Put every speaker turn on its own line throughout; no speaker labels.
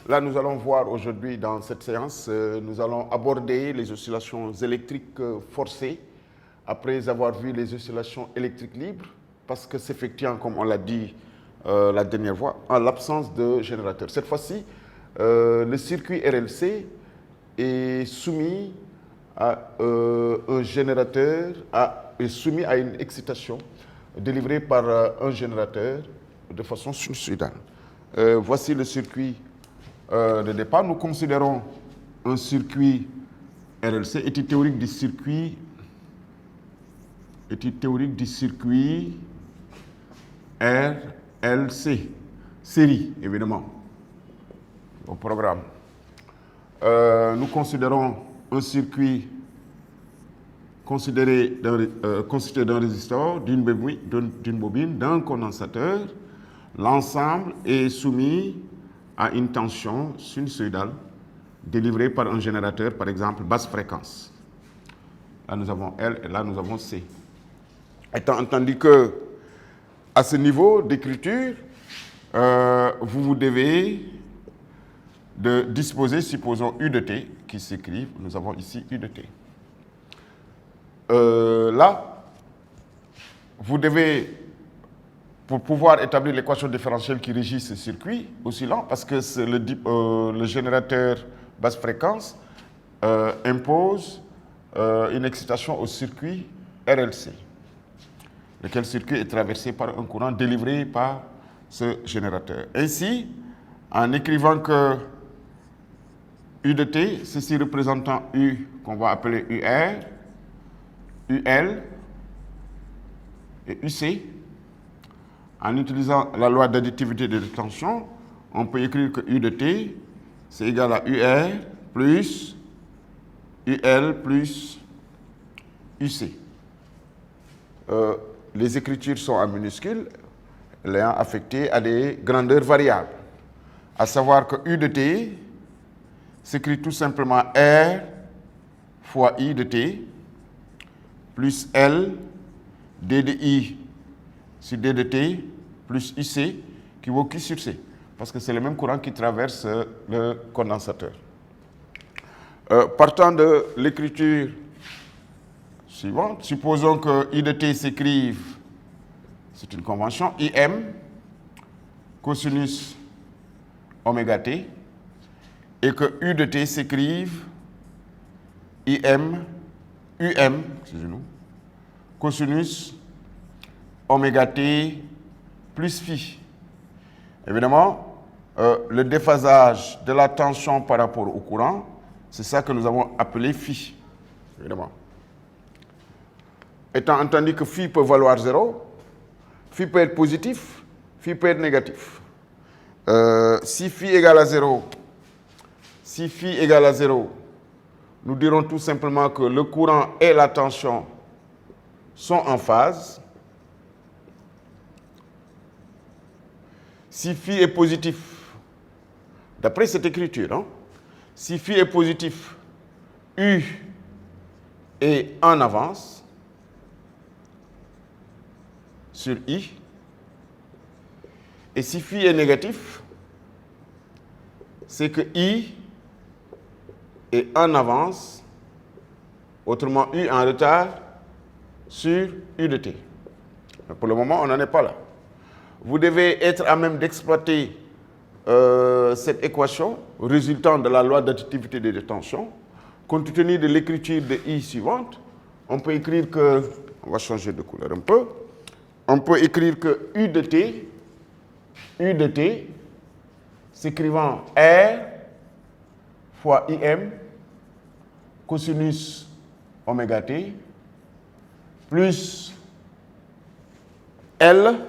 Là, nous allons voir aujourd'hui dans cette séance, nous allons aborder les oscillations électriques forcées après avoir vu les oscillations électriques libres, parce que s'effectuant, comme on l'a dit la dernière fois, en l'absence de générateur. Cette fois-ci, le circuit RLC est soumis à un générateur, est soumis à une excitation délivrée par un générateur de façon sinusoïdale. Voici le circuit de départ. Nous considérons un circuit RLC, étude théorique du circuit RLC, série évidemment, au programme. Nous considérons un circuit constitué d'un résisteur, d'une bobine, d'un condensateur. L'ensemble est soumis à une tension sinusoïdale délivrée par un générateur, par exemple, basse fréquence. Là, nous avons L et là, nous avons C. Étant entendu que, à ce niveau d'écriture, vous devez de disposer, supposons U de T, qui s'écrivent, nous avons ici U de T. Là, vous devez, pour pouvoir établir l'équation différentielle qui régit ce circuit oscillant, parce que c'est le générateur basse fréquence impose une excitation au circuit RLC, lequel circuit est traversé par un courant délivré par ce générateur. Ainsi, en écrivant que U de T, ceci représentant U qu'on va appeler UR, UL et UC, en utilisant la loi d'additivité de tension, on peut écrire que U de T, c'est égal à UR plus UL plus UC. Les écritures sont en minuscules, l'ayant affecté à des grandeurs variables. À savoir que U de T s'écrit tout simplement R fois I de T plus L D de I sur D de T plus UC qui vaut Q sur C, parce que c'est le même courant qui traverse le condensateur. Partant de l'écriture suivante, supposons que I de T s'écrive, c'est une convention, IM cosinus oméga T, et que U de T s'écrive UM, excusez-nous, cosinus oméga T plus phi. Évidemment, le déphasage de la tension par rapport au courant, c'est ça que nous avons appelé phi, évidemment. Étant entendu que phi peut valoir 0, phi peut être positif, phi peut être négatif. Si phi égale à 0, nous dirons tout simplement que le courant et la tension sont en phase. Si phi est positif, d'après cette écriture, si phi est positif, U est en avance sur I. Et si phi est négatif, c'est que I est en avance, autrement U en retard sur U de T. Mais pour le moment, on n'en est pas là. Vous devez être à même d'exploiter cette équation résultant de la loi d'additivité des tensions. Compte tenu de l'écriture de I suivante, on peut écrire que, on va changer de couleur un peu, on peut écrire que U de T s'écrivant R fois IM cosinus oméga T plus L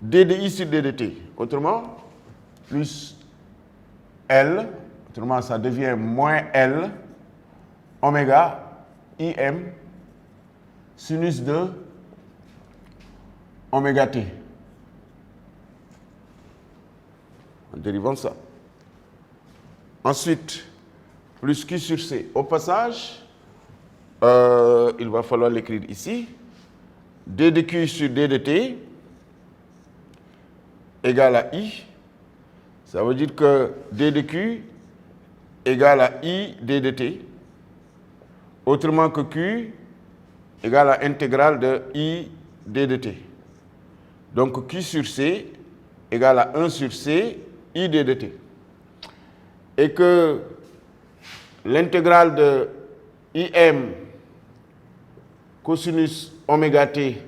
D de I sur D de T. Autrement, plus L, autrement ça devient moins L oméga IM sinus de oméga T. En dérivant ça. Ensuite, plus Q sur C. Au passage, il va falloir l'écrire ici. D de Q sur D de T égale à I. Ça veut dire que d de Q égale à I d de T. Autrement que Q égale à intégrale de I d de T. Donc Q sur C égale à 1 sur C I d de T. Et que l'intégrale de IM cosinus oméga T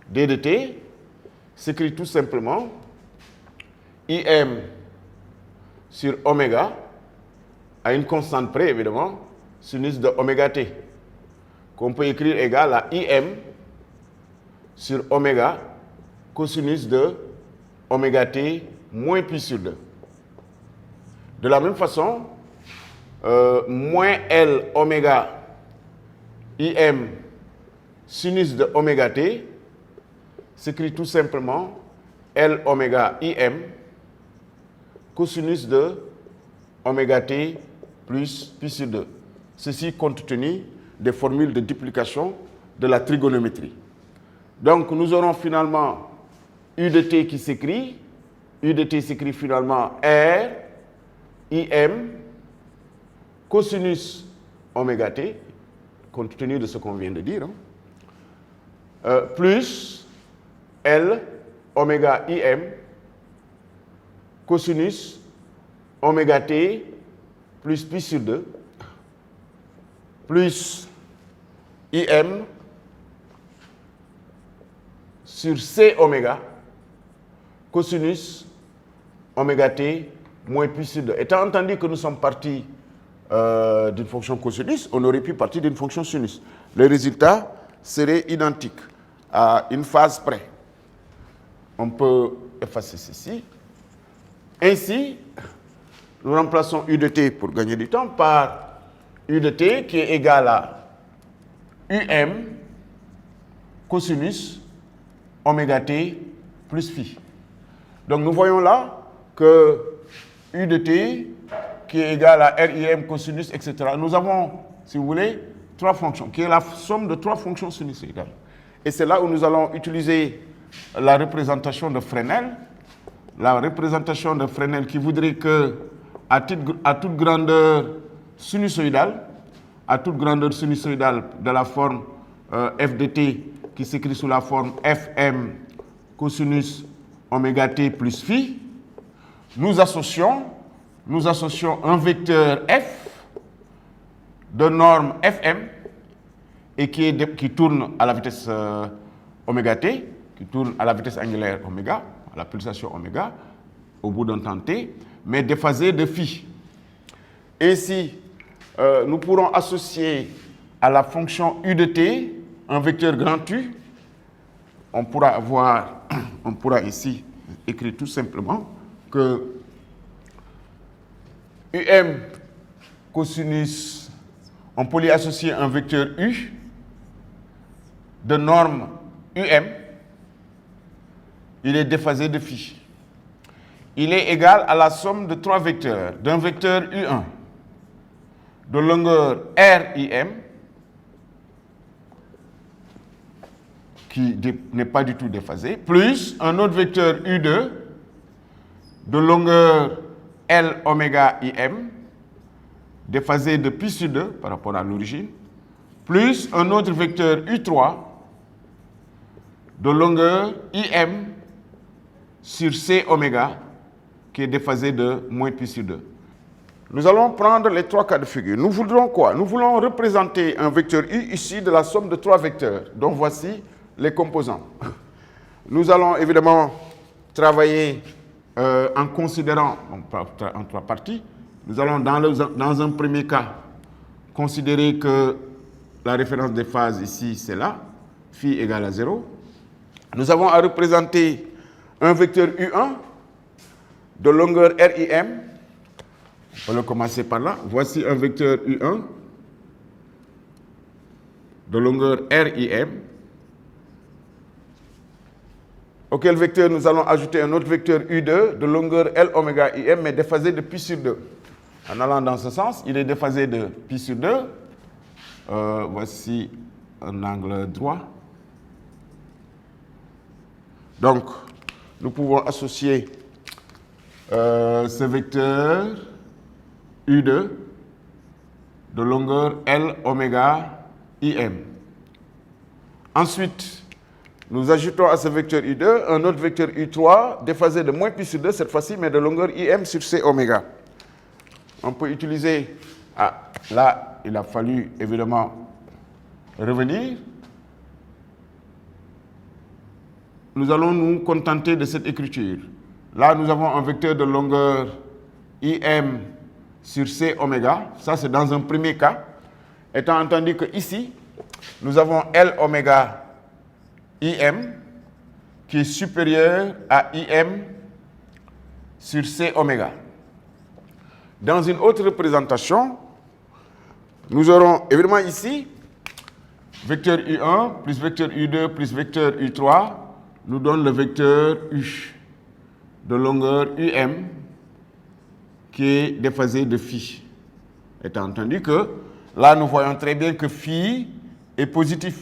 d de T s'écrit tout simplement IM sur oméga, à une constante près évidemment, sinus de oméga T, qu'on peut écrire égal à IM sur oméga cosinus de oméga T moins pi sur 2. De la même façon, moins L oméga IM sinus de oméga T s'écrit tout simplement L oméga IM cosinus de oméga T plus pi sur 2. Ceci compte tenu des formules de duplication de la trigonométrie. Donc nous aurons finalement U de T qui s'écrit, U de T s'écrit finalement R IM cosinus oméga T, compte tenu de ce qu'on vient de dire, plus L oméga IM cosinus oméga T plus pi sur 2 plus IM sur C oméga cosinus oméga T moins pi sur 2. Étant entendu que nous sommes partis d'une fonction cosinus, on aurait pu partir d'une fonction sinus. Le résultat serait identique à une phase près. On peut effacer ceci. Ainsi, nous remplaçons U de T pour gagner du temps par U de T qui est égal à UM cosinus oméga T plus phi. Donc nous voyons là que U de T qui est égal à RIM cosinus, etc. Nous avons, si vous voulez, trois fonctions, qui est la somme de trois fonctions sinusoïdales. Et c'est là où nous allons utiliser la représentation de Fresnel. La représentation de Fresnel qui voudrait que, à toute grandeur sinusoïdale, de la forme f de t qui s'écrit sous la forme fm cosinus oméga t plus phi, nous associons un vecteur f de norme fm et qui tourne à la vitesse oméga t, qui tourne à la vitesse angulaire oméga, à la pulsation oméga, au bout d'un temps t, mais déphasé de phi. Ainsi, nous pourrons associer à la fonction u de t un vecteur grand U. On pourra ici écrire tout simplement que UM cosinus, on peut lui associer un vecteur U de norme UM. Il est déphasé de phi. Il est égal à la somme de trois vecteurs, d'un vecteur U1 de longueur RIM, qui n'est pas du tout déphasé, plus un autre vecteur U2 de longueur L oméga IM, déphasé de pi sur 2 par rapport à l'origine, plus un autre vecteur U3 de longueur IM sur C oméga, qui est déphasé de moins pi sur 2. Nous allons prendre les trois cas de figure. Nous voudrons quoi? Nous voulons représenter un vecteur U issu de la somme de trois vecteurs. Donc voici les composants. Nous allons évidemment travailler en considérant, en trois parties. Nous allons dans un premier cas considérer que la référence des phases ici, c'est là, phi égale à 0. Nous avons à représenter un vecteur U1 de longueur RIM. On va commencer par là. Voici un vecteur U1 de longueur RIM, auquel vecteur nous allons ajouter un autre vecteur U2 de longueur L oméga IM, mais déphasé de pi sur 2. En allant dans ce sens, il est déphasé de pi sur 2. Voici un angle droit. Donc, nous pouvons associer ce vecteur U2 de longueur L oméga IM. Ensuite, nous ajoutons à ce vecteur U2 un autre vecteur U3 déphasé de moins pi sur 2 cette fois-ci, mais de longueur IM sur C oméga. On peut utiliser... Ah, là, il a fallu évidemment revenir. Nous allons nous contenter de cette écriture. Là, nous avons un vecteur de longueur IM sur C oméga. Ça, c'est dans un premier cas. Étant entendu que ici, nous avons L oméga IM qui est supérieur à IM sur C oméga. Dans une autre représentation, nous aurons évidemment ici vecteur U1 plus vecteur U2 plus vecteur U3 nous donne le vecteur U de longueur UM qui est déphasé de phi. Étant entendu que là, nous voyons très bien que phi est positif,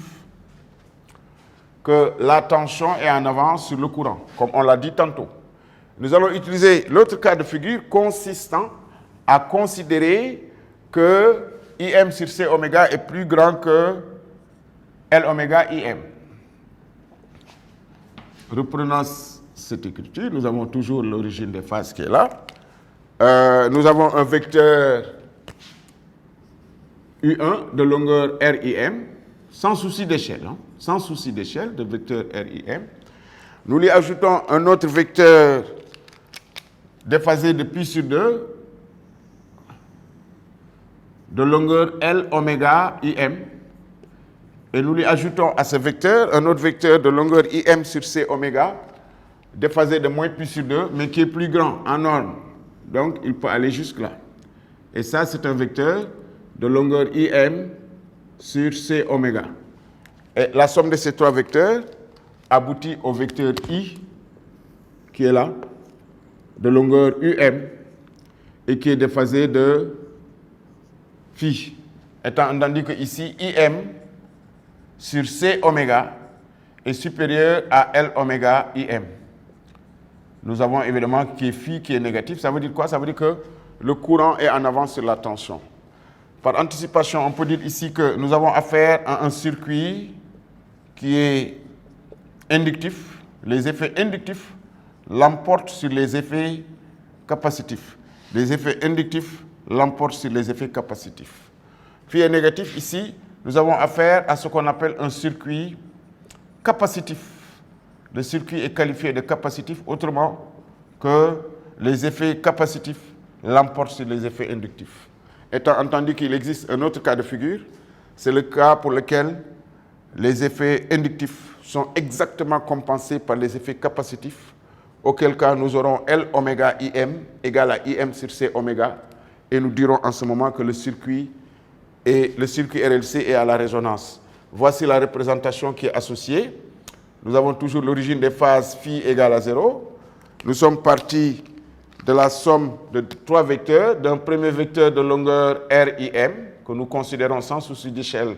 que la tension est en avance sur le courant, comme on l'a dit tantôt. Nous allons utiliser l'autre cas de figure consistant à considérer que IM sur C oméga est plus grand que L oméga IM. Reprenons cette écriture, nous avons toujours l'origine des phases qui est là. Nous avons un vecteur U1 de longueur RIM, sans souci d'échelle, sans souci d'échelle de vecteur RIM. Nous lui ajoutons un autre vecteur déphasé de pi sur 2 de longueur L oméga IM. Et nous lui ajoutons à ce vecteur un autre vecteur de longueur IM sur C oméga, déphasé de moins pi sur 2, mais qui est plus grand en norme. Donc, il peut aller jusque-là. Et ça, c'est un vecteur de longueur IM sur C oméga. Et la somme de ces trois vecteurs aboutit au vecteur I, qui est là, de longueur UM, et qui est déphasé de phi. Étant entendu que ici, IM sur C oméga est supérieur à L oméga IM. Nous avons évidemment qui est phi qui est négatif. Ça veut dire quoi? Ça veut dire que le courant est en avance sur la tension. Par anticipation, on peut dire ici que nous avons affaire à un circuit qui est inductif. Les effets inductifs l'emportent sur les effets capacitifs. Les effets inductifs l'emportent sur les effets capacitifs. Phi est négatif ici. Nous avons affaire à ce qu'on appelle un circuit capacitif. Le circuit est qualifié de capacitif, autrement que les effets capacitifs l'emportent sur les effets inductifs. Étant entendu qu'il existe un autre cas de figure, c'est le cas pour lequel les effets inductifs sont exactement compensés par les effets capacitifs, auquel cas nous aurons L oméga IM égale à IM sur C oméga, et nous dirons en ce moment que le circuit RLC est à la résonance. Voici la représentation qui est associée. Nous avons toujours l'origine des phases phi égale à 0. Nous sommes partis de la somme de trois vecteurs, d'un premier vecteur de longueur RIM, que nous considérons sans souci d'échelle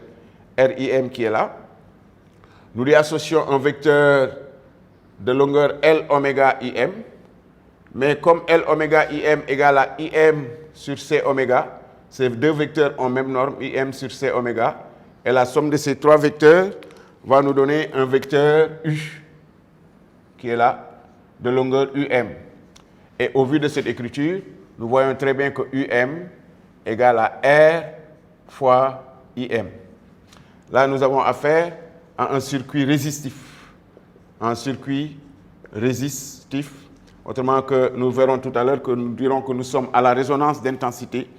RIM qui est là. Nous lui associons un vecteur de longueur L oméga IM, mais comme L oméga IM égale à IM sur C oméga, ces deux vecteurs ont même norme, IM sur C oméga, et la somme de ces trois vecteurs va nous donner un vecteur U, qui est là, de longueur UM. Et au vu de cette écriture, nous voyons très bien que UM égale à R fois IM. Là, nous avons affaire à un circuit résistif. Un circuit résistif. Autrement que nous verrons tout à l'heure que nous dirons que nous sommes à la résonance d'intensité,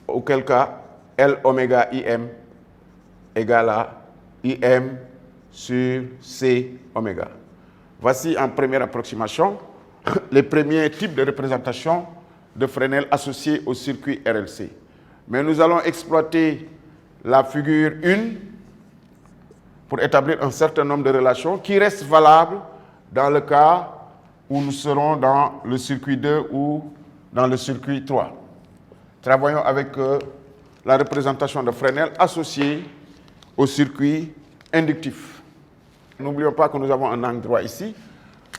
auquel cas L oméga IM égale à IM sur C oméga. Voici en première approximation les premiers types de représentation de Fresnel associés au circuit RLC. Mais nous allons exploiter la figure 1 pour établir un certain nombre de relations qui restent valables dans le cas où nous serons dans le circuit 2 ou dans le circuit 3. Travaillons avec la représentation de Fresnel associée au circuit inductif. N'oublions pas que nous avons un angle droit ici.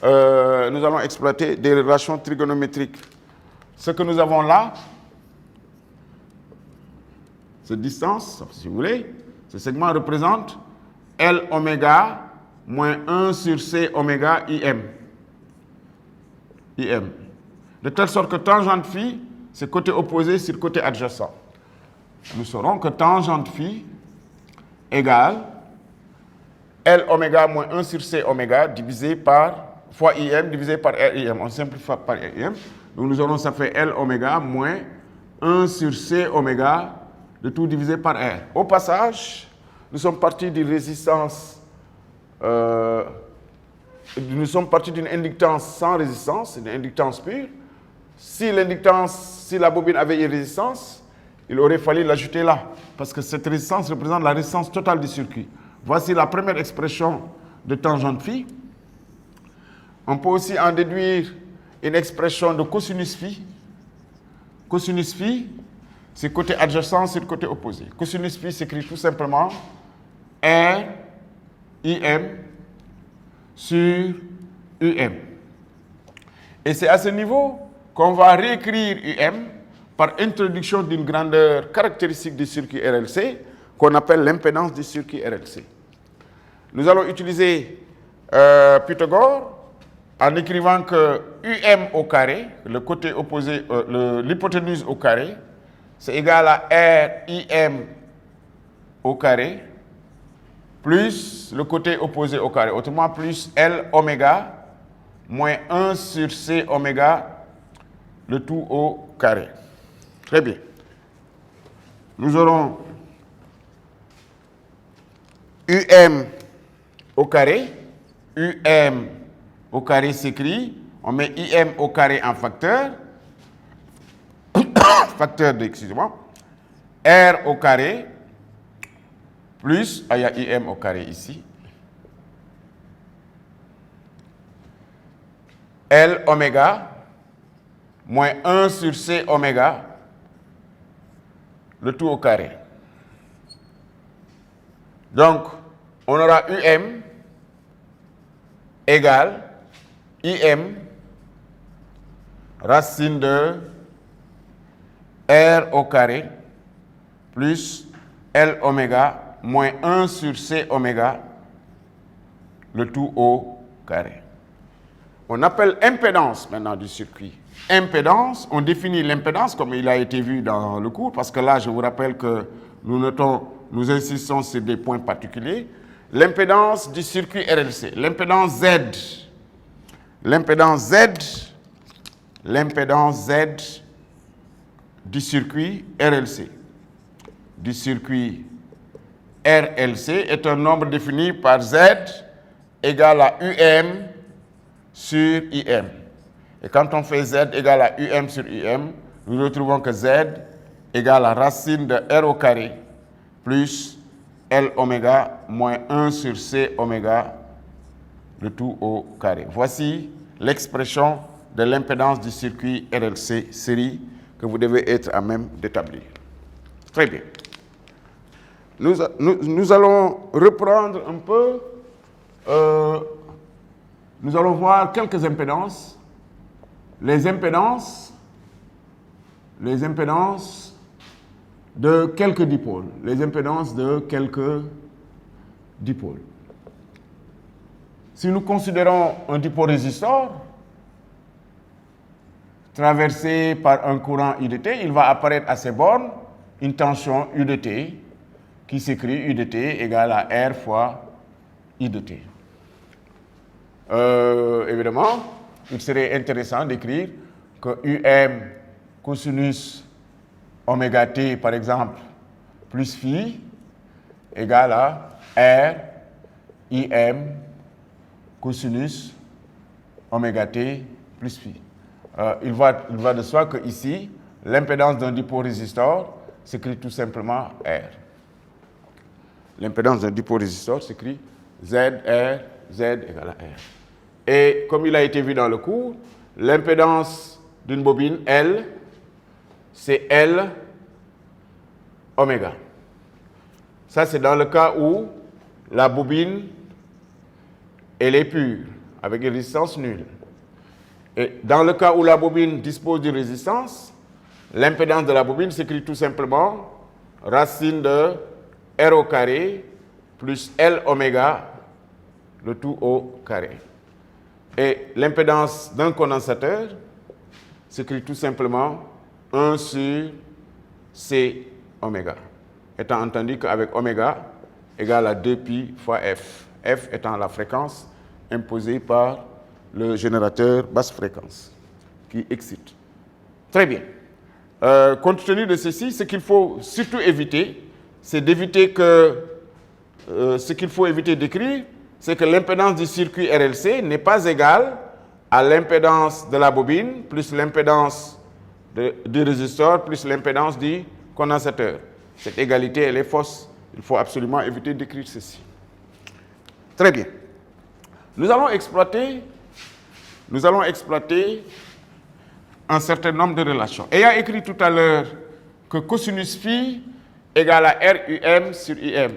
nous allons exploiter des relations trigonométriques. Ce que nous avons là, cette distance, si vous voulez, ce segment représente L oméga moins 1 sur C oméga IM. IM. De telle sorte que tangente phi, c'est côté opposé sur côté adjacent. Nous saurons que tangente phi égale L oméga moins 1 sur C oméga divisé par fois IM divisé par RIM. On simplifie par RIM. Donc nous aurons, ça fait L oméga moins 1 sur C oméga, de tout divisé par R. Au passage, nous sommes partis d'une résistance, nous sommes partis d'une inductance sans résistance, une inductance pure. Si la bobine avait une résistance, il aurait fallu l'ajouter là, parce que cette résistance représente la résistance totale du circuit. Voici la première expression de tangente phi. On peut aussi en déduire une expression de cosinus phi. Cosinus phi, c'est côté adjacent sur côté opposé. Cosinus phi s'écrit tout simplement R, IM sur UM. Et c'est à ce niveau qu'on va réécrire UM par introduction d'une grandeur caractéristique du circuit RLC qu'on appelle l'impédance du circuit RLC. Nous allons utiliser Pythagore en écrivant que UM au carré, le côté opposé, l'hypoténuse au carré, c'est égal à RIM au carré plus le côté opposé au carré, autrement plus L oméga moins 1 sur C oméga, le tout au carré. Très bien. Nous aurons UM au carré. UM au carré s'écrit, on met IM au carré en facteur, excusez-moi, R au carré, plus, il y a IM au carré ici, L oméga, moins 1 sur C oméga, le tout au carré. Donc, on aura UM égale IM racine de R au carré plus L oméga moins 1 sur C oméga, le tout au carré. On appelle impédance maintenant du circuit. Impédance, on définit l'impédance comme il a été vu dans le cours, parce que là, je vous rappelle que nous insistons sur des points particuliers. L'impédance du circuit RLC, l'impédance Z. L'impédance Z du circuit RLC. Du circuit RLC est un nombre défini par Z égale à UM sur IM. Et quand on fait Z égale à UM sur IM, nous retrouvons que Z égale à racine de R au carré plus L oméga moins 1 sur C oméga, le tout au carré. Voici l'expression de l'impédance du circuit RLC série que vous devez être à même d'établir. Très bien. Nous allons reprendre un peu, nous allons voir quelques impédances. Les impédances de quelques dipôles. Les impédances de quelques dipôles. Si nous considérons un dipôle résistor traversé par un courant U de T, il va apparaître à ces bornes une tension U de T qui s'écrit U de T égale à R fois I de T. Évidemment, il serait intéressant d'écrire que UM cosinus oméga T, par exemple, plus phi égale à R IM cosinus oméga T plus phi. Il va de soi que ici, l'impédance d'un dipôle résistor s'écrit tout simplement R. L'impédance d'un dipôle résistor s'écrit ZR, Z égale à R. Et comme il a été vu dans le cours, l'impédance d'une bobine, L, c'est L oméga. Ça, c'est dans le cas où la bobine, elle est pure. avec une résistance nulle. Et dans le cas où la bobine dispose d'une résistance, l'impédance de la bobine s'écrit tout simplement racine de R au carré plus L oméga, le tout au carré. Et l'impédance d'un condensateur s'écrit tout simplement 1 sur C oméga, étant entendu qu'avec oméga égale à 2pi fois F, F étant la fréquence imposée par le générateur basse fréquence qui excite. Très bien. Compte tenu de ceci, ce qu'il faut surtout éviter, c'est d'éviter que ce qu'il faut éviter d'écrire, c'est que l'impédance du circuit RLC n'est pas égale à l'impédance de la bobine plus l'impédance du résistor plus l'impédance du condensateur. Cette égalité, elle est fausse. Il faut absolument éviter d'écrire ceci. Très bien. Nous allons exploiter un certain nombre de relations. Ayant écrit tout à l'heure que cosinus phi égale à RUM sur IM.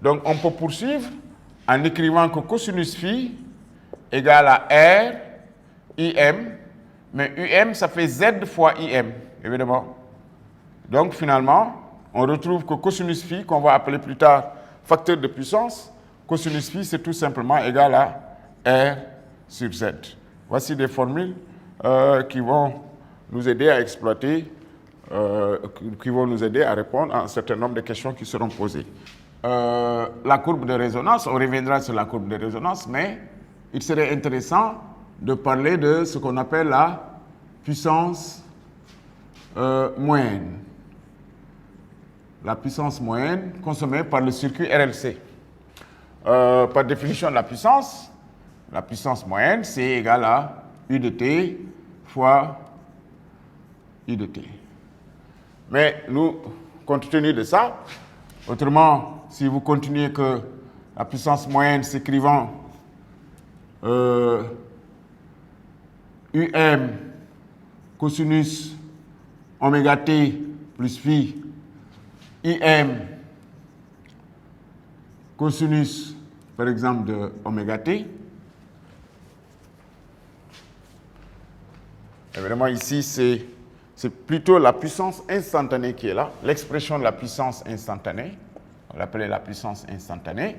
Donc, on peut poursuivre en écrivant que cosinus phi égale à R, IM, mais UM, ça fait Z fois IM, évidemment. Donc, finalement, on retrouve que cosinus phi, qu'on va appeler plus tard facteur de puissance, cosinus phi, c'est tout simplement égal à R sur Z. Voici des formules qui vont nous aider à exploiter, qui vont nous aider à répondre à un certain nombre de questions qui seront posées. La courbe de résonance, on reviendra sur la courbe de résonance, mais il serait intéressant de parler de ce qu'on appelle la puissance moyenne. La puissance moyenne consommée par le circuit RLC. Par définition de la puissance moyenne, c'est égal à U de T fois I de T. Mais nous, compte tenu de ça, autrement, si vous continuez que la puissance moyenne s'écrivant UM cosinus oméga T plus phi IM cosinus, par exemple, de oméga T. Évidemment, ici, c'est plutôt la puissance instantanée qui est là, l'expression de la puissance instantanée, on l'appelait la puissance instantanée,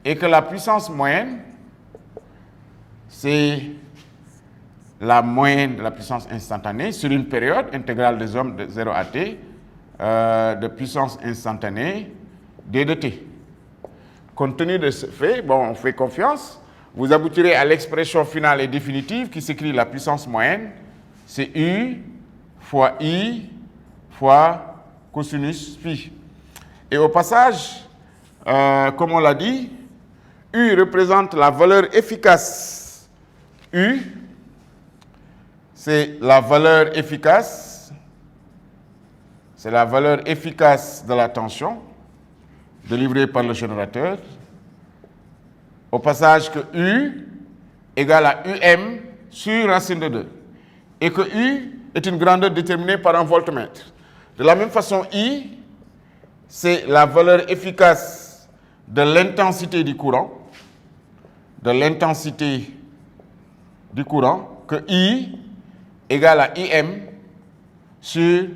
et que la puissance moyenne, c'est la moyenne de la puissance instantanée sur une période intégrale des hommes de 0 à t, de puissance instantanée d de t. Compte tenu de ce fait, bon, on fait confiance, vous aboutirez à l'expression finale et définitive qui s'écrit la puissance moyenne, c'est U fois I fois cosinus phi. Et au passage, comme on l'a dit, U représente la valeur efficace. U, c'est la valeur efficace, de la tension délivrée par le générateur. Au passage que U égale à UM sur racine de 2. Et que U est une grandeur déterminée par un voltmètre. De la même façon, I, c'est la valeur efficace de l'intensité du courant, que I égale à IM sur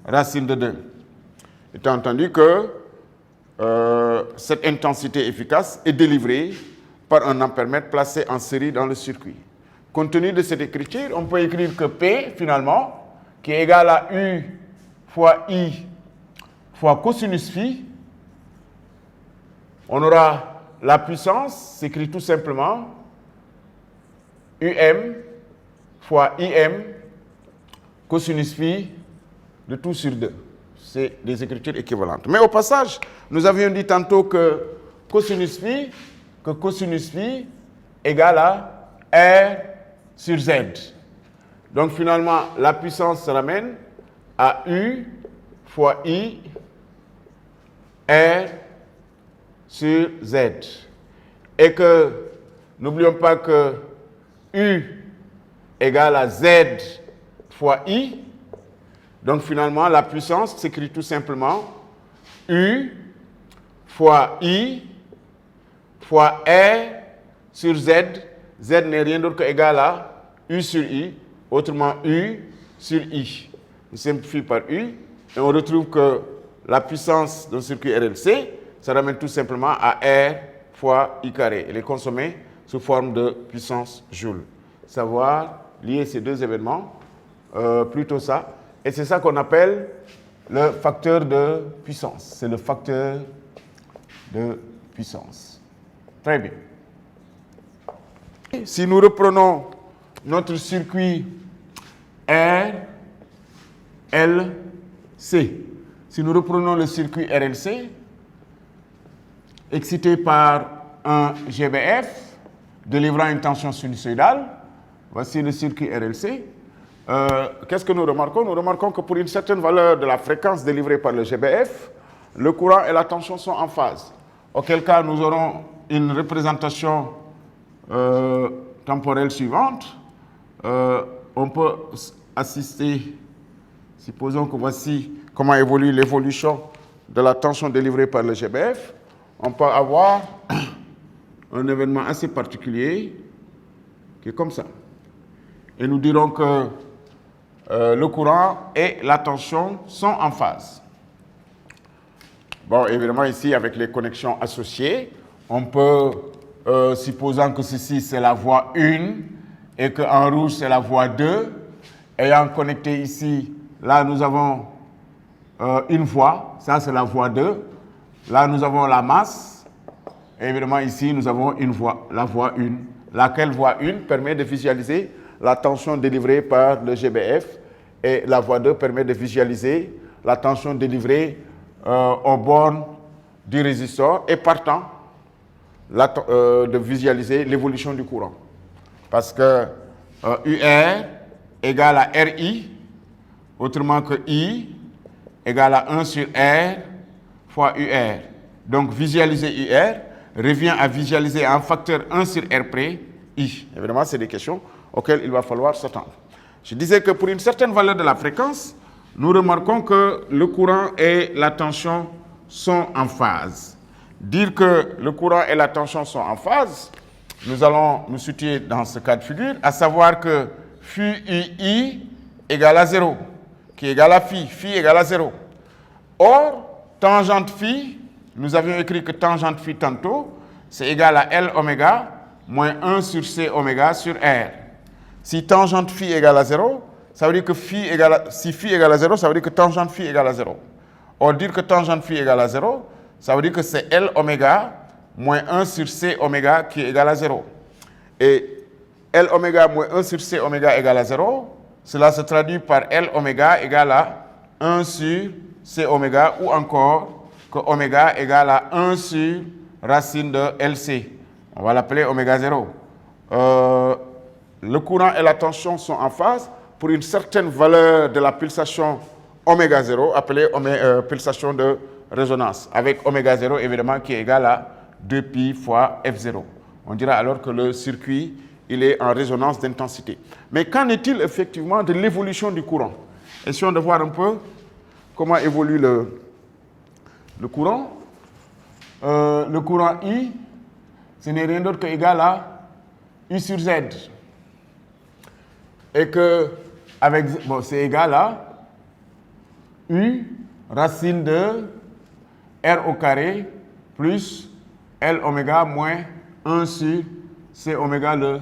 racine de 2. Étant entendu que cette intensité efficace est délivrée par un ampèremètre placé en série dans le circuit. Compte tenu de cette écriture, on peut écrire que P, finalement, qui est égal à U fois I fois cosinus phi, on aura la puissance, s'écrit tout simplement UM fois IM cosinus phi de tout sur 2. C'est des écritures équivalentes. Mais au passage, nous avions dit tantôt que cosinus phi égale à R sur Z. Donc finalement, la puissance se ramène à U fois I R sur Z. Et que, n'oublions pas que U égale à Z fois I. Donc finalement, la puissance s'écrit tout simplement U fois I fois R sur Z. Z n'est rien d'autre qu'égal à U sur I, autrement U sur I. On simplifie par U et on retrouve que la puissance d'un circuit RLC, ça ramène tout simplement à R fois I carré. Elle est consommée sous forme de puissance joule. Savoir lier ces deux événements, plutôt ça. Et c'est ça qu'on appelle le facteur de puissance. C'est le facteur de puissance. Très bien. Si nous reprenons notre circuit RLC, si nous reprenons le circuit RLC, excité par un GBF, délivrant une tension sinusoïdale, voici le circuit RLC. Qu'est-ce que nous remarquons? Nous remarquons que pour une certaine valeur de la fréquence délivrée par le GBF, le courant et la tension sont en phase. Auquel cas, nous aurons une représentation temporelle suivante. On peut assister, supposons que voici comment évolue l'évolution de la tension délivrée par le GBF. On peut avoir un événement assez particulier qui est comme ça. Et nous dirons que le courant et la tension sont en phase. Bon, évidemment, ici, avec les connexions associées, on peut, supposant que ceci, c'est la voie 1 et qu'en rouge, c'est la voie 2, ayant connecté ici, là, nous avons une voie, ça, c'est la voie 2. Là, nous avons la masse. Et évidemment, ici, nous avons une voie, la voie 1, laquelle voie 1 permet de visualiser la tension délivrée par le GBF et la voie 2 permet de visualiser la tension délivrée aux bornes du résistor et partant de visualiser l'évolution du courant. Parce que UR égale à RI, autrement que I égale à 1 sur R fois UR. Donc visualiser UR revient à visualiser un facteur 1 sur R près I. Évidemment, c'est des questions auxquelles il va falloir s'attendre. Je disais que pour une certaine valeur de la fréquence, nous remarquons que le courant et la tension sont en phase. Dire que le courant et la tension sont en phase, nous allons nous situer dans ce cas de figure, à savoir que phi UI égale à 0, qui est égal à phi, phi égale à 0. Or, tangente phi, nous avions écrit que tangente phi tantôt, c'est égal à L oméga moins 1 sur C oméga sur R. Si tangente phi égale à 0, ça veut dire que si phi égale à 0, ça veut dire que tangente phi égale à 0. Or, dire que tangente phi égale à 0, ça veut dire que c'est L oméga moins 1 sur C oméga qui est égal à 0. Et L oméga moins 1 sur C oméga égale à 0, cela se traduit par L oméga égale à 1 sur C oméga ou encore que oméga égale à 1 sur racine de LC. On va l'appeler oméga 0. Le courant et la tension sont en phase pour une certaine valeur de la pulsation oméga 0, appelée pulsation de résonance, avec oméga 0 évidemment qui est égal à 2pi fois F0. On dira alors que le circuit il est en résonance d'intensité. Mais qu'en est-il effectivement de l'évolution du courant? Essayons de voir un peu comment évolue le courant. Le courant I, ce n'est rien d'autre qu'égal à U sur Z. Et que, c'est égal à U racine de R au carré plus L oméga moins 1 sur C oméga le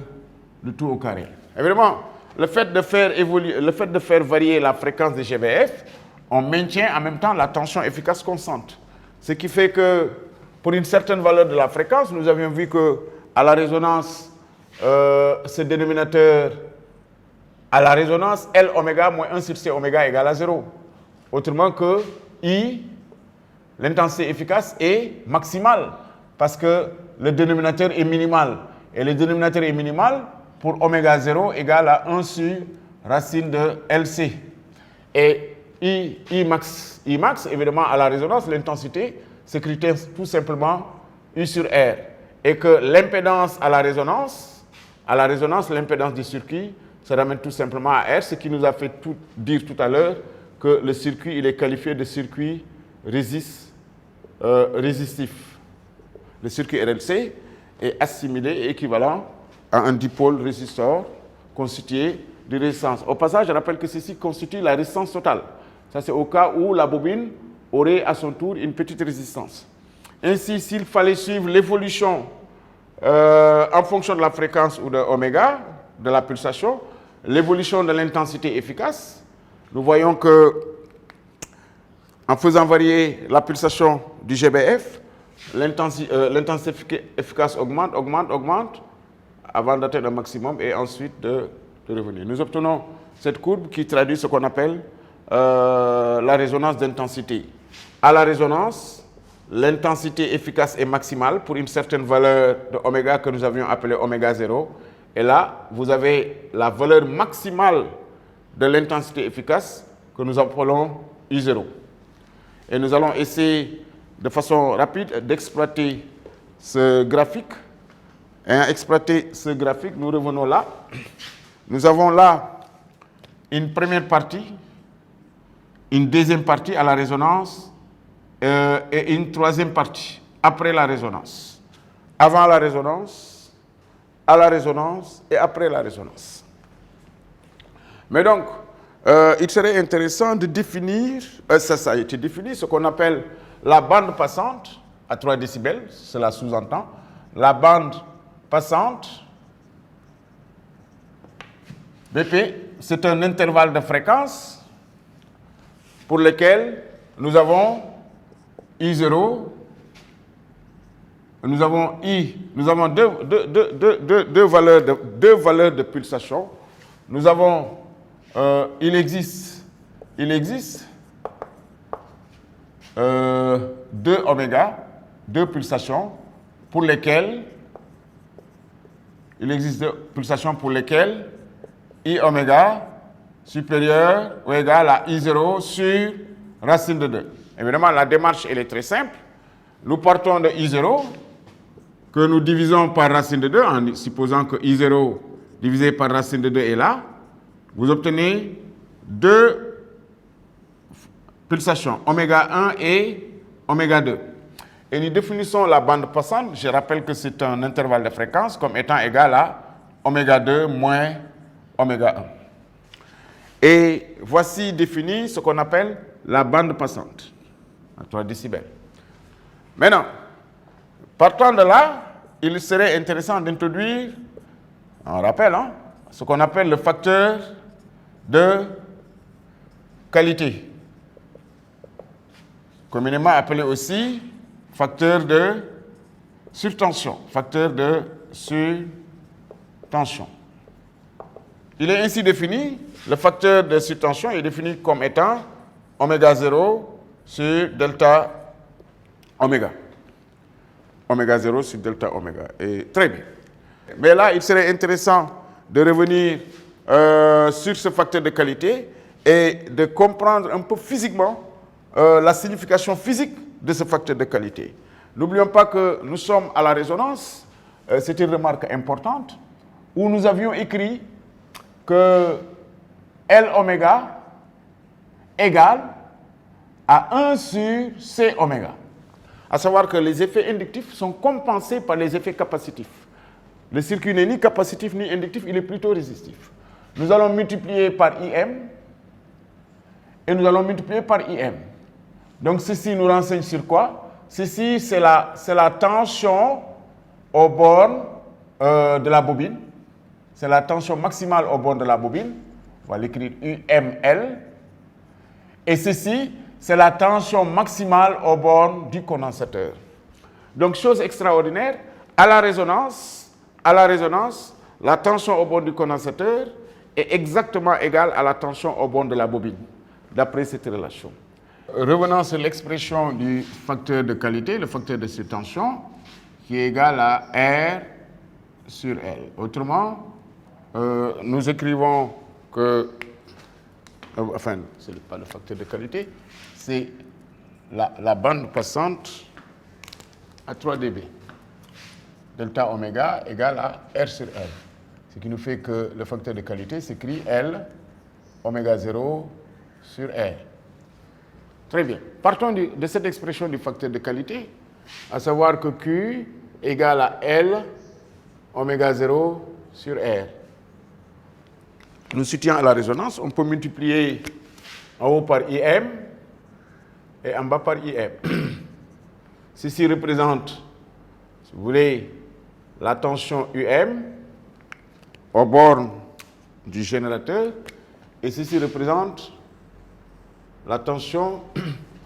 tout au carré. Évidemment, le fait de faire varier la fréquence des GBF, on maintient en même temps la tension efficace constante. Ce qui fait que pour une certaine valeur de la fréquence, nous avions vu que à la résonance, ce dénominateur à la résonance, L oméga moins 1 sur C oméga égale à 0. Autrement que I, l'intensité efficace est maximale parce que le dénominateur est minimal. Et le dénominateur est minimal pour oméga 0 égale à 1 sur racine de LC. Et I max, évidemment, à la résonance, l'intensité s'écrit tout simplement U sur R. Et que l'impédance à la résonance, l'impédance du circuit, se ramène tout simplement à R, ce qui nous a fait dire tout à l'heure que le circuit il est qualifié de circuit résistif. Le circuit RLC est assimilé et équivalent à un dipôle résistor constitué de résistance. Au passage, je rappelle que ceci constitue la résistance totale. Ça, c'est au cas où la bobine aurait à son tour une petite résistance. Ainsi, s'il fallait suivre l'évolution en fonction de la fréquence ou de oméga, de la pulsation, l'évolution de l'intensité efficace, nous voyons que en faisant varier la pulsation du GBF, l'intensité efficace augmente, avant d'atteindre un maximum et ensuite de revenir. Nous obtenons cette courbe qui traduit ce qu'on appelle la résonance d'intensité. À la résonance, l'intensité efficace est maximale pour une certaine valeur de oméga que nous avions appelée oméga 0. Et là, vous avez la valeur maximale de l'intensité efficace que nous appelons I0. Et nous allons essayer de façon rapide d'exploiter ce graphique. Ayant exploité ce graphique, nous revenons là. Nous avons là une première partie, une deuxième partie à la résonance et une troisième partie après la résonance. Avant la résonance, à la résonance et après la résonance. Mais donc, il serait intéressant de définir, ça a été défini, ce qu'on appelle la bande passante à 3 décibels, cela sous-entend, la bande passante, BP, c'est un intervalle de fréquence pour lequel nous avons I0, nous avons deux valeurs de pulsation. Nous avons, il existe 2 oméga, 2 pulsations pour lesquelles I oméga supérieur ou égal à I0 sur racine de 2. Évidemment, la démarche, elle est très simple. Nous partons de I0, que nous divisons par racine de 2, en supposant que I0 divisé par racine de 2 est là. Vous obtenez 2 pulsations, oméga 1 et oméga 2. Et nous définissons la bande passante, je rappelle que c'est un intervalle de fréquence, comme étant égal à oméga 2 moins oméga 1. Et voici défini ce qu'on appelle la bande passante, à 3 décibels. Maintenant, partant de là, il serait intéressant d'introduire, on rappelle, ce qu'on appelle le facteur de qualité, communément appelé aussi facteur de surtension, Il est ainsi défini, le facteur de surtension est défini comme étant oméga 0 sur delta oméga. Oméga 0 sur delta oméga. Et très bien. Mais là, il serait intéressant de revenir sur ce facteur de qualité et de comprendre un peu physiquement la signification physique de ce facteur de qualité. N'oublions pas que nous sommes à la résonance, c'est une remarque importante, où nous avions écrit que L oméga égale à 1 sur C oméga. À savoir que les effets inductifs sont compensés par les effets capacitifs. Le circuit n'est ni capacitif ni inductif, il est plutôt résistif. Nous allons multiplier par IM et nous allons multiplier par IM. Donc ceci nous renseigne sur quoi? Ceci, c'est la tension aux bornes de la bobine. C'est la tension maximale aux bornes de la bobine. On va l'écrire UML. Et ceci, c'est la tension maximale aux bornes du condensateur. Donc, chose extraordinaire, à la résonance, la tension aux bornes du condensateur est exactement égale à la tension aux bornes de la bobine, d'après cette relation. Revenons sur l'expression du facteur de qualité, le facteur de surtension, qui est égal à R sur L. Autrement, nous écrivons que, enfin, ce n'est pas le facteur de qualité, c'est la bande passante à 3 dB. Delta oméga égale à R sur L. Ce qui nous fait que le facteur de qualité s'écrit L oméga 0 sur R. Très bien. Partons de cette expression du facteur de qualité, à savoir que Q égale à L oméga 0 sur R. Nous situons à la résonance, on peut multiplier en haut par IM et en bas par IM. Ceci représente, si vous voulez, la tension UM aux bornes du générateur, et ceci représente la tension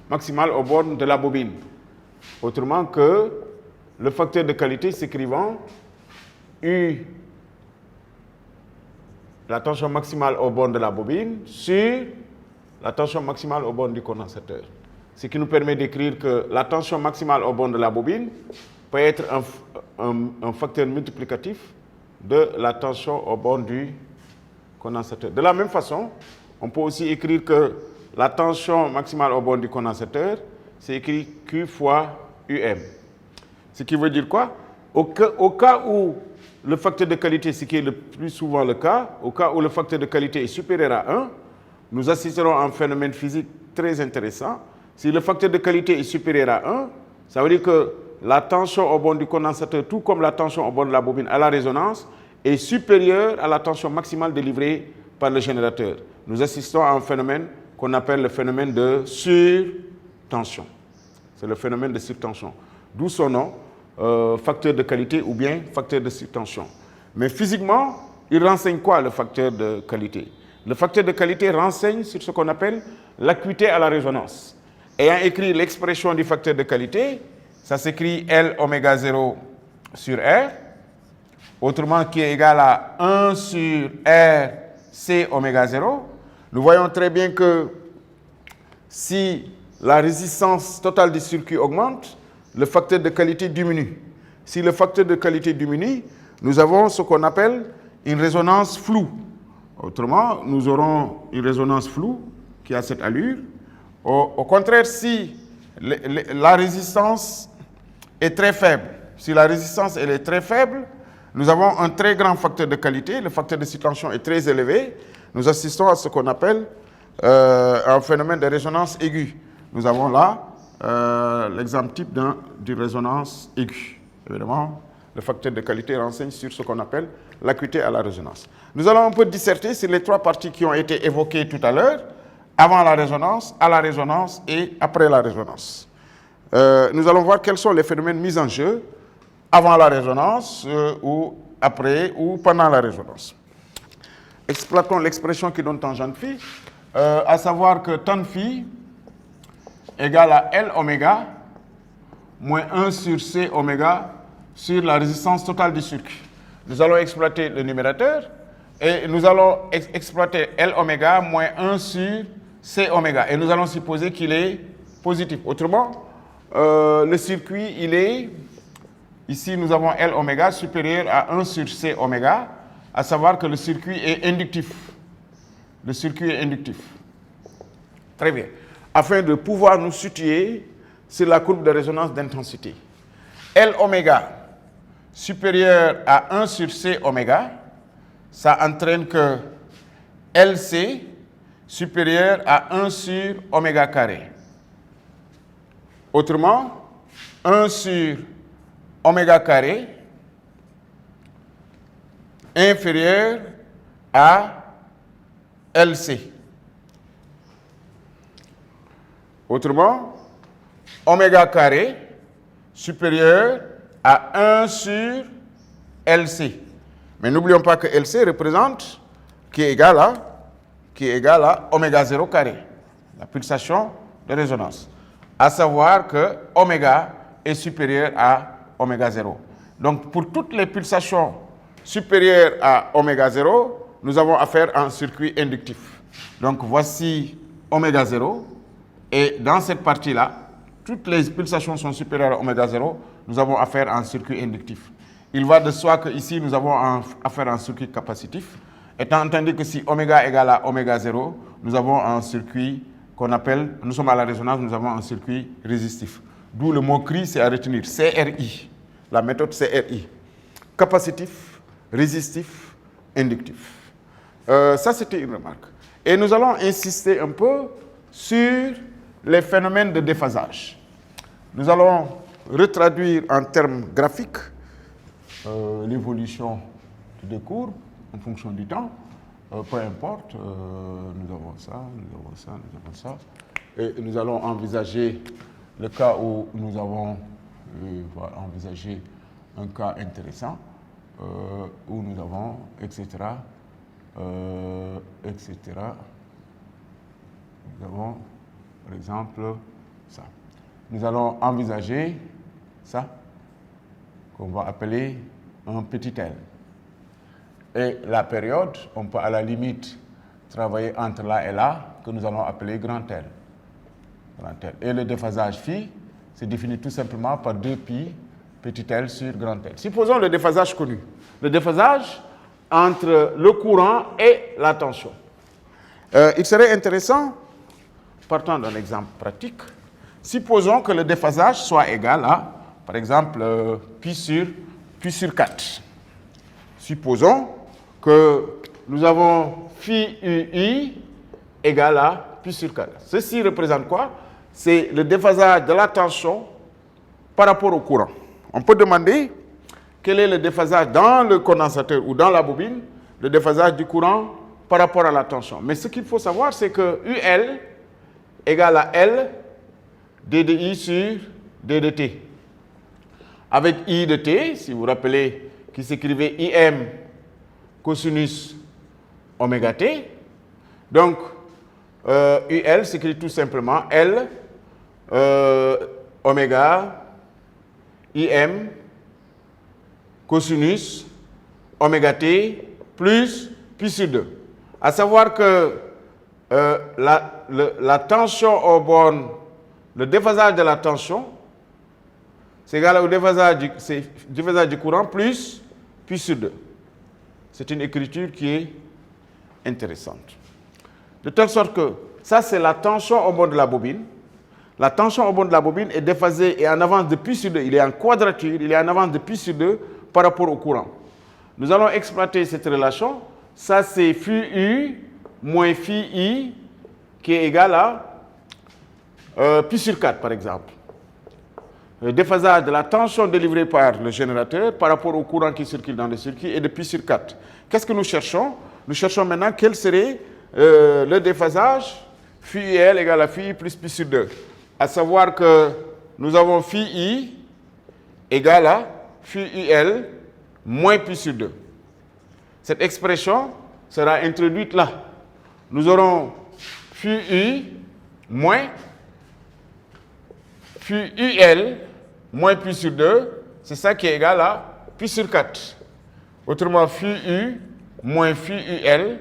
maximale aux bornes de la bobine. Autrement que le facteur de qualité s'écrivant U, la tension maximale aux bornes de la bobine, sur la tension maximale aux bornes du condensateur. Ce qui nous permet d'écrire que la tension maximale aux bornes de la bobine peut être un facteur multiplicatif de la tension aux bornes du condensateur. De la même façon, on peut aussi écrire que la tension maximale aux bornes du condensateur, c'est écrit Q fois UM. Ce qui veut dire quoi? Au cas où le facteur de qualité, ce qui est le plus souvent le cas, au cas où le facteur de qualité est supérieur à 1, nous assisterons à un phénomène physique très intéressant. Si le facteur de qualité est supérieur à 1, ça veut dire que la tension aux bornes du condensateur, tout comme la tension aux bornes de la bobine à la résonance, est supérieure à la tension maximale délivrée par le générateur. Nous assistons à un phénomène qu'on appelle le phénomène de surtension. C'est le phénomène de surtension. D'où son nom, facteur de qualité ou bien facteur de surtension. Mais physiquement, il renseigne quoi le facteur de qualité? Le facteur de qualité renseigne sur ce qu'on appelle l'acuité à la résonance. Ayant écrit l'expression du facteur de qualité, ça s'écrit L oméga 0 sur R, autrement qui est égal à 1 sur R C oméga 0. Nous voyons très bien que si la résistance totale du circuit augmente, le facteur de qualité diminue. Si le facteur de qualité diminue, nous avons ce qu'on appelle une résonance floue. Autrement, nous aurons une résonance floue qui a cette allure. Au contraire, si la résistance est très faible, si la résistance elle est très faible, nous avons un très grand facteur de qualité, le facteur de surtension est très élevé, nous assistons à ce qu'on appelle un phénomène de résonance aiguë. Nous avons là l'exemple type d'une résonance aiguë. Évidemment, le facteur de qualité renseigne sur ce qu'on appelle l'acuité à la résonance. Nous allons un peu disserter sur les trois parties qui ont été évoquées tout à l'heure, avant la résonance, à la résonance et après la résonance. Nous allons voir quels sont les phénomènes mis en jeu avant la résonance ou après ou pendant la résonance. Exploitons l'expression qui donne tangente phi, à savoir que tan phi égale à L oméga moins 1 sur C oméga sur la résistance totale du circuit. Nous allons exploiter le numérateur et nous allons exploiter L oméga moins 1 sur C oméga. Et nous allons supposer qu'il est positif. Autrement, le circuit, il est, ici nous avons L oméga supérieur à 1 sur C oméga, à savoir que le circuit est inductif. Le circuit est inductif. Très bien. Afin de pouvoir nous situer sur la courbe de résonance d'intensité. L oméga supérieur à 1 sur C oméga, ça entraîne que LC supérieur à 1 sur oméga carré. Autrement, 1 sur oméga carré inférieur à LC. Autrement, oméga carré supérieur à 1 sur LC. Mais n'oublions pas que LC représente qui est égal à oméga 0 carré, la pulsation de résonance. À savoir que oméga est supérieur à oméga 0. Donc pour toutes les pulsations supérieures à oméga 0, nous avons affaire à un circuit inductif. Donc voici oméga 0. Et dans cette partie-là, toutes les pulsations sont supérieures à oméga 0, nous avons affaire à un circuit inductif. Il va de soi qu'ici, nous avons affaire à un circuit capacitif, étant entendu que si oméga égale à oméga 0, nous avons un circuit qu'on appelle, nous sommes à la résonance, nous avons un circuit résistif. D'où le mot cri, c'est à retenir, CRI, la méthode CRI. Capacitif, résistif, inductif. Ça, c'était une remarque. Et nous allons insister un peu sur les phénomènes de déphasage. Nous allons retraduire en termes graphiques l'évolution deux courbes en fonction du temps. Peu importe, nous avons ça, nous avons ça, nous avons ça. Et nous allons envisager le cas où nous avons envisagé un cas intéressant, où nous avons, etc., etc. Nous avons, par exemple, ça. Nous allons envisager ça, qu'on va appeler un petit L. Et la période, on peut à la limite travailler entre là et là, que nous allons appeler grand L. Grand L. Et le déphasage phi, c'est défini tout simplement par 2pi petit L sur grand L. Supposons le déphasage connu. Le déphasage entre le courant et la tension. Il serait intéressant, partant d'un exemple pratique, supposons que le déphasage soit égal à, par exemple, pi sur 4. Supposons que nous avons phi ui égal à pi sur 4. Ceci représente quoi? C'est le déphasage de la tension par rapport au courant. On peut demander quel est le déphasage dans le condensateur ou dans la bobine, le déphasage du courant par rapport à la tension. Mais ce qu'il faut savoir, c'est que UL égale à L dDi sur ddt. Avec I de t, si vous vous rappelez, qui s'écrivait Im cosinus oméga t. Donc, UL s'écrit tout simplement L oméga Im cosinus oméga t plus pi sur 2. À savoir que la tension aux bornes, le déphasage de la tension, c'est égal au déphasage du courant plus pi sur 2. C'est une écriture qui est intéressante. De telle sorte que ça, c'est la tension au bord de la bobine. La tension au bord de la bobine est déphasée et en avance de pi sur 2. Il est en quadrature, il est en avance de pi sur 2 par rapport au courant. Nous allons exploiter cette relation. Ça, c'est phi u moins phi i qui est égal à pi sur 4, par exemple. Le déphasage de la tension délivrée par le générateur par rapport au courant qui circule dans le circuit est de pi sur 4. Qu'est-ce que nous cherchons? Nous cherchons maintenant quel serait le déphasage phi L égale à phi I plus pi sur 2. À savoir que nous avons phi I égale à phi IL moins pi sur 2. Cette expression sera introduite là. Nous aurons phi I moins phi UL moins pi sur 2, c'est ça qui est égal à pi sur 4. Autrement, phi U moins phi UL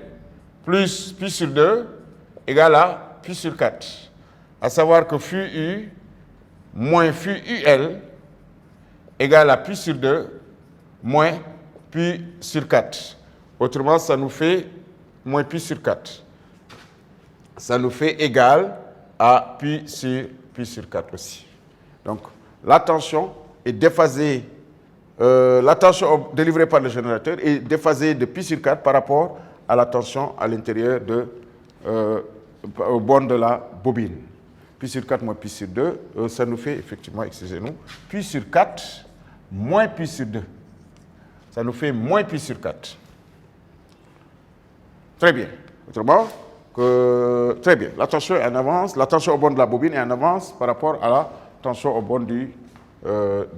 plus pi sur 2 égale à pi sur 4. À savoir que phi U moins phi UL égale à pi sur 2 moins pi sur 4. Autrement, ça nous fait moins pi sur 4. Ça nous fait égal à pi sur 4 aussi. Donc, la tension est déphasée, la tension délivrée par le générateur est déphasée de pi sur 4 par rapport à la tension à l'intérieur au borne de la bobine. Pi sur 4 moins pi sur 2, ça nous fait effectivement, excusez-nous, pi sur 4 moins pi sur 2. Ça nous fait moins pi sur 4. Très bien. Autrement, très bien. La tension est en avance, la tension au borne de la bobine est en avance par rapport à la tension au borne du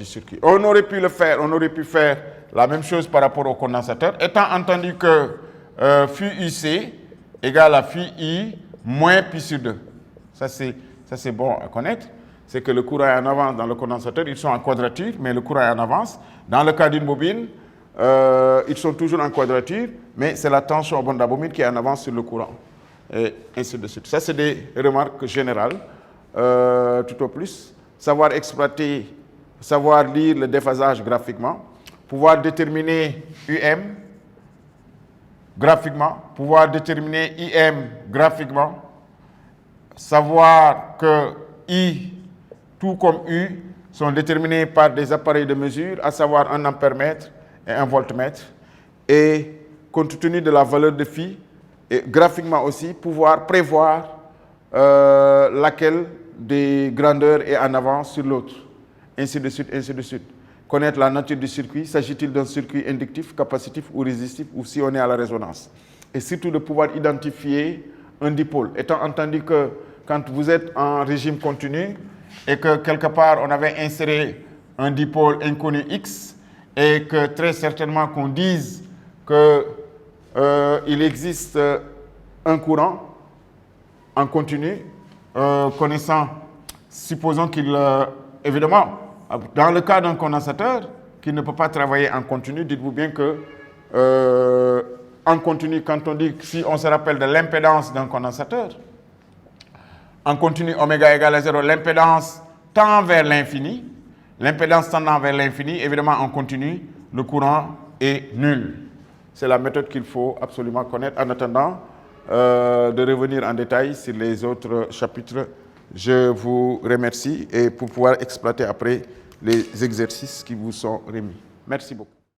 circuit. On aurait pu le faire, on aurait pu faire la même chose par rapport au condensateur, étant entendu que phi UC égale à phi I moins pi sur 2. Ça, c'est bon à connaître. C'est que le courant est en avance dans le condensateur, ils sont en quadrature, mais le courant est en avance. Dans le cas d'une bobine, ils sont toujours en quadrature, mais c'est la tension au borne de la bobine qui est en avance sur le courant. Et ainsi de suite. Ça, c'est des remarques générales. Tout au plus, savoir exploiter, savoir lire le déphasage graphiquement, pouvoir déterminer UM graphiquement, pouvoir déterminer IM graphiquement, savoir que I, tout comme U, sont déterminés par des appareils de mesure, à savoir un ampèremètre et un voltmètre, et compte tenu de la valeur de phi, et graphiquement aussi, pouvoir prévoir laquelle des grandeurs est en avance sur l'autre, ainsi de suite, ainsi de suite. connaître la nature du circuit. S'agit-il d'un circuit inductif, capacitif ou résistif, ou si on est à la résonance. Et surtout de pouvoir identifier un dipôle, étant entendu que quand vous êtes en régime continu et que quelque part on avait inséré un dipôle inconnu X et que très certainement qu'on dise qu'il existe un courant en continu, supposons qu'il, évidemment, dans le cas d'un condensateur qui ne peut pas travailler en continu, dites-vous bien que en continu, quand on dit, si on se rappelle de l'impédance d'un condensateur, en continu, oméga égale à 0, l'impédance tend vers l'infini. L'impédance tendant vers l'infini, évidemment, en continu, le courant est nul. C'est la méthode qu'il faut absolument connaître. En attendant de revenir en détail sur les autres chapitres, je vous remercie et pour pouvoir exploiter après les exercices qui vous sont remis. Merci beaucoup.